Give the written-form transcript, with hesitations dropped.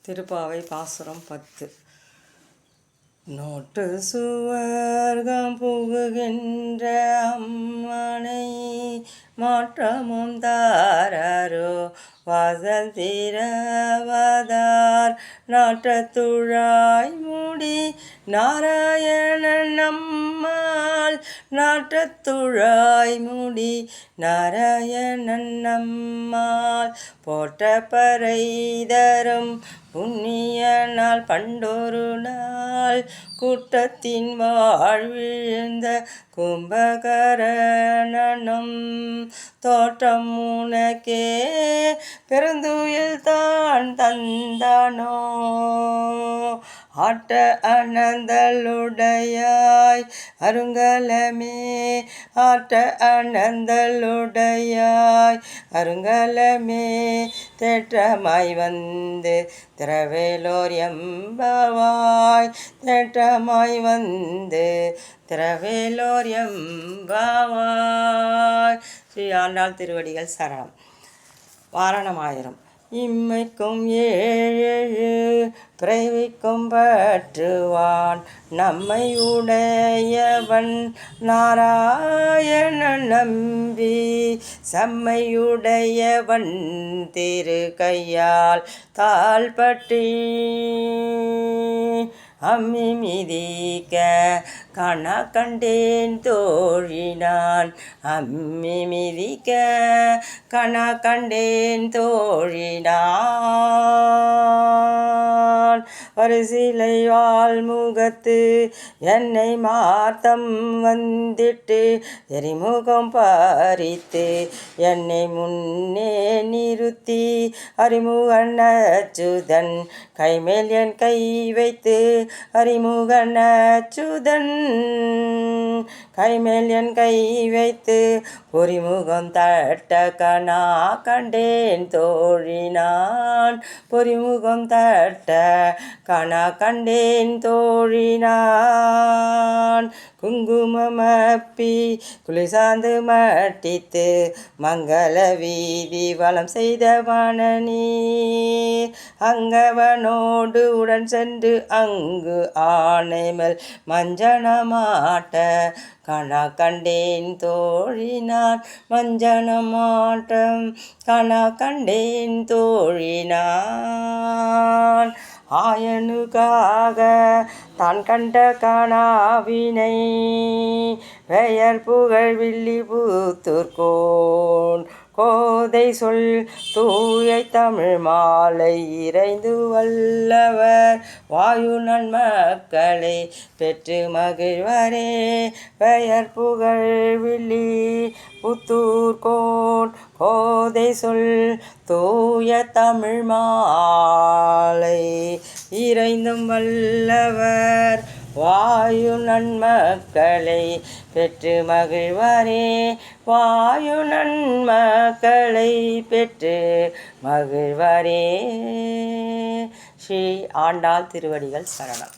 திருப்பாவை பாசுரம் 10. நோட்டு சுவர்க்கம் புகுகின்ற அம்மனை மாற்றமும் தாரோ வாசல் திரவதார் நாற்றத்துழாய் முடி நாராயணன் நம்மால் நாற்றத்துழாய் முடி நாராயணன் நம்மால் போற்ற பறை தரும் புண்ணிய நாள் பண்டொரு நாள் கூட்டத்தின் வாழ்விழுந்த கும்பகரணனும் தோற்றம் உனக்கே பெருந்துயில் தான் தந்தானோ ஆட்ட அனந்தலுடையாய் அருங்கலமே ஆட்ட அனந்தலுடையாய் அருங்கலமே தேற்றமாய் வந்து திரவேலோர் எம்பவாய் தேற்றமாய் வந்து திரவேலோர் எம்பவாய். ஸ்ரீ ஆண்டாள் திருவடிகள் சரணம். வாரணமாயிரம். இம்மைக்கும் ஏழு பிறவிக்கும் பற்றுவான் நம்மை உடையவன் நாராயணன் நம்பி செம்மையுடையவன் திரு கையால் தாழ்பட்டி அம்மி மிதிக்க கண கண்டேன் தோழினான் அம்மி மிதிக்க கண கண்டேன் தோழினான் வரிசிலை வாழ்முகத்து என்னை மாத்தம் வந்திட்டு எரிமுகம் பறித்து என்னை முன்னே நிறுத்தி அறிமுகன் அச்சுதன் கைமேல் என் கை வைத்து அறிமுகன் அச்சுதன் கைமேல் என் கை வைத்து பொறிமுகம் தட்ட கணா கண்டேன் தோழினான் பொறிமுகம் தட்ட கணா கண்டேன் தோழினான் குங்குமப்பி குளிசாந்து மட்டித்து மங்கள வீதி வளம் செய்த வனநீர் அங்கவனோடு உடன் சென்று அங்கு ஆனைமல் மஞ்சனமாட்ட கணா கண்டேன் தோழினான் மஞ்சனமாட்டம் கணா கண்டேன் தோழினான் ஆயனுக்காக தான் கண்ட கனாவினை பெயர் புகழ் வில்லி புத்தூர்கோன் கோதை சொல் தூயை தமிழ் மாலை இறைந்து வல்லவர் வாயு நன்மக்களை பெற்று மகிழ்வரே பெயர் புகழ் வில்லி புத்தூர்கோன் கோதை சொல் தூய தமிழ் மாலை இறைந்தும் வல்லவர் வாயு நன்மக்களை பெற்று மகிழ்வரே வாயு நன்மக்களை பெற்று மகிழ்வரே. ஸ்ரீ ஆண்டாள் திருவடிகள் சரணம்.